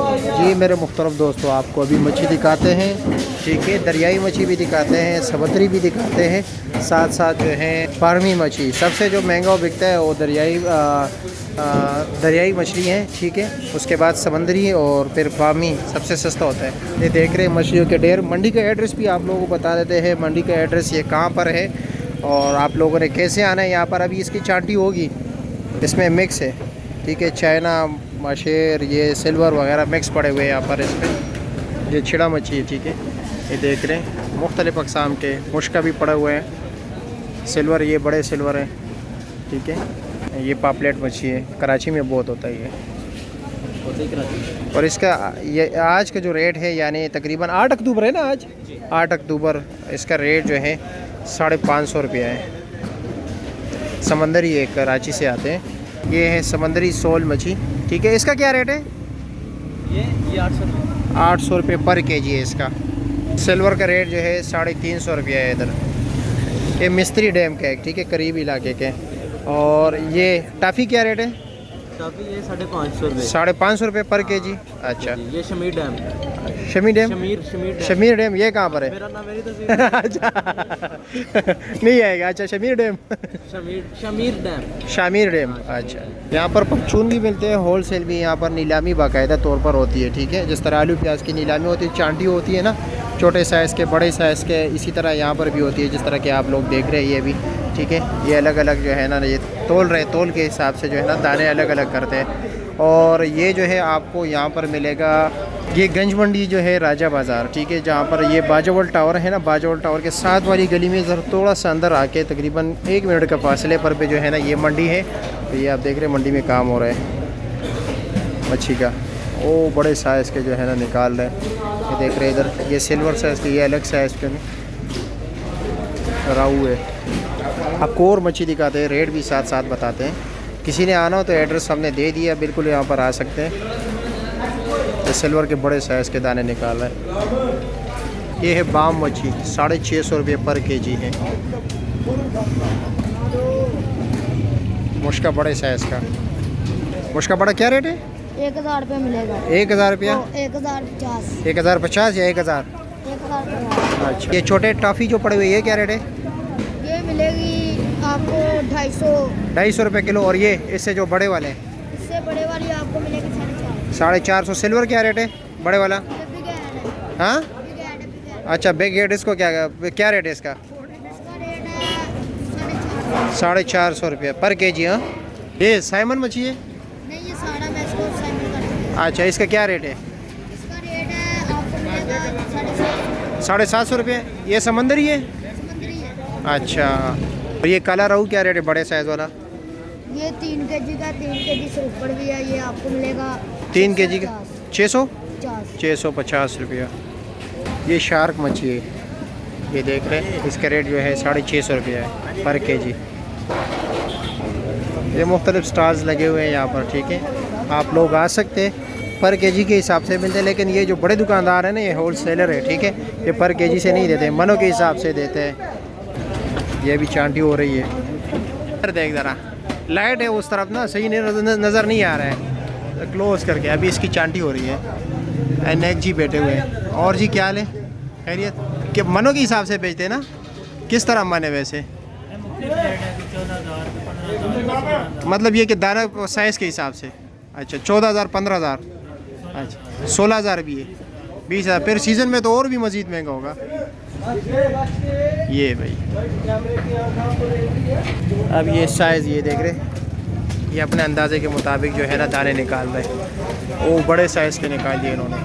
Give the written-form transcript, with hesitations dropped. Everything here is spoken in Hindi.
जी मेरे मुख्तरम दोस्तों, आपको अभी मच्छी दिखाते हैं। ठीक है, दरियाई मच्छी भी दिखाते हैं, समुद्री भी दिखाते हैं, साथ साथ जो है फार्मी मछली। सबसे जो महंगा बिकता है वो दरियाई मछली है। ठीक है, उसके बाद समुद्री और फिर फार्मी सबसे सस्ता होता है। ये देख रहे हैं मछलियों के ढेर। मंडी का एड्रेस भी आप लोगों को बता देते हैं। मंडी का एड्रेस ये कहाँ पर है और आप लोगों ने कैसे आना है। यहाँ पर अभी इसकी चांटी होगी, इसमें मिक्स है। ठीक है, चाइना माशेर, ये सिल्वर वगैरह मिक्स पड़े हुए हैं यहाँ पर इसमें। ये छिड़ा मच्छी है। ठीक है, ये देख रहे हैं मुख्तलिफ़ अक़साम के मुश्का भी पड़े हुए हैं। सिल्वर, ये बड़े सिल्वर हैं। ठीक है, ये पापलेट मच्छी है, कराची में बहुत होता है ये। और इसका ये आज का जो रेट है, यानी तकरीबन 8 अक्टूबर है ना, आज 8 अक्टूबर, इसका रेट जो है 550 रुपया है। समंदरी है, कराची से आते हैं। ये है समंदरी सोल मच्छी। ठीक है, इसका क्या रेट है? ये 800 800 रुपये पर केजी है इसका। सिल्वर का रेट जो है 350 रुपया है इधर। ये मिस्त्री डैम का है। ठीक है, करीब इलाके के। और ये टाफ़ी क्या रेट है? टाफी ये 550 रुपये। 550 रुपये पर केजी। अच्छा, ये Shamir dam. Shami dam, Shamir dam ये कहाँ पर है? मेरा नाम मेरी तस्वीर अच्छा नहीं आएगा। अच्छा, Shamir dam Shamir dam. Shamir dam. अच्छा, यहाँ पर परचून भी मिलते हैं, होल सेल भी। यहाँ पर नीलामी बाकायदा तौर पर होती है। ठीक है, जिस तरह आलू प्याज की नीलामी होती है, चांटी होती है ना, छोटे साइज़ के, बड़े साइज़ के, इसी तरह यहाँ पर भी होती है, जिस तरह के आप लोग देख रहे हैं ये भी। ठीक है, ये अलग अलग जो है ना, ये तोल के हिसाब से जो है ना दाने अलग अलग करते हैं। और ये जो है आपको यहाँ पर मिलेगा, ये गंज मंडी जो है राजा बाज़ार। ठीक है, जहाँ पर ये बाजोवल टावर है ना, बाजोवल टावर के साथ वाली गली में ज़रा थोड़ा सा अंदर आके तकरीबन 1 मिनट का फासले पर पे जो है ना ये मंडी है। तो ये आप देख रहे हैं मंडी में काम हो रहा है मच्छी का। वो बड़े साइज़ के जो है ना निकाल रहे हैं। ये देख रहे हैं इधर, ये सिल्वर साइज़ के, ये अलग साइज़ के राहू है। आपको और मच्छी दिखाते हैं, रेट भी साथ साथ बताते हैं। किसी ने आना हो तो एड्रेस हमने दे दिया, बिल्कुल यहाँ पर आ सकते हैं। ये सिल्वर के बड़े साइज़ के दाने निकाल रहे हैं। ये है बाम मच्छी, 650 रुपये पर केजी है। मुश्का बड़े साइज़ का, मुश्का बड़ा क्या रेट है? 1000 रुपये मिलेगा। 1000 रुपया? 1050। 1050 या 1000? 1050। अच्छा, ये छोटे टॉफ़ी जो पड़े हुए ये क्या रेट है? ये मिलेगी आपको 250। 250 रुपये किलो। और ये इससे जो बड़े वाले हैं? इससे बड़े वाली आपको मिलेगी 450। 450। सिल्वर क्या रेट है बड़े वाला? हाँ, अच्छा, बिग हेड, इसको क्या रेट है इसका? इसका रेट है 450 रुपये पर केजी। हाँ, ये साइमन मच्छी है? नहीं, ये सारा मैं इसको शामिल कर दूँगा। अच्छा, इसका क्या रेट है? इसका रेट है आपको मिलेगा 750। 750 रुपये। ये समंदरी है? समुद्री है। अच्छा, और ये काला रहू क्या रेट है बड़े साइज़ वाला? ये 3 केजी का, 3 केजी से ऊपर भी है। ये आपको मिलेगा 3 केजी का 600? 650। 650 रुपया। ये शार्क मच्छी है, ये देख रहे हैं, इसका रेट जो है 650 रुपया है पर केजी। ये मुख्तलिफ स्टॉल्स लगे हुए हैं यहाँ पर। ठीक है, आप लोग आ सकते हैं, पर केजी के हिसाब से मिलते हैं। लेकिन ये जो बड़े दुकानदार हैं ना, ये होल सेलर है। ठीक है, ये पर केजी से नहीं देते, मनों के हिसाब से देते हैं। ये भी चांटी हो रही है। देख ज़रा, लाइट है उस तरफ ना, सही नज़र नहीं आ रहा है, क्लोज करके। अभी इसकी चांटी हो रही है। नेक जी बैठे हुए हैं। और जी क्या हाल है? खैरियत? कि मनों के हिसाब से बेचते हैं ना? किस तरह मन है वैसे? मतलब ये कि दाना साइज़ के हिसाब से? अच्छा, 14,000, 15,000, अच्छा 16,000 भी है, 20,000। फिर सीज़न में तो और भी मज़ीद महंगा होगा। ये भाई, अब ये साइज़ ये देख रहे, ये अपने अंदाजे के मुताबिक जो है ना दाने निकाल रहे हैं। वो बड़े साइज़ के निकाल दिए इन्होंने।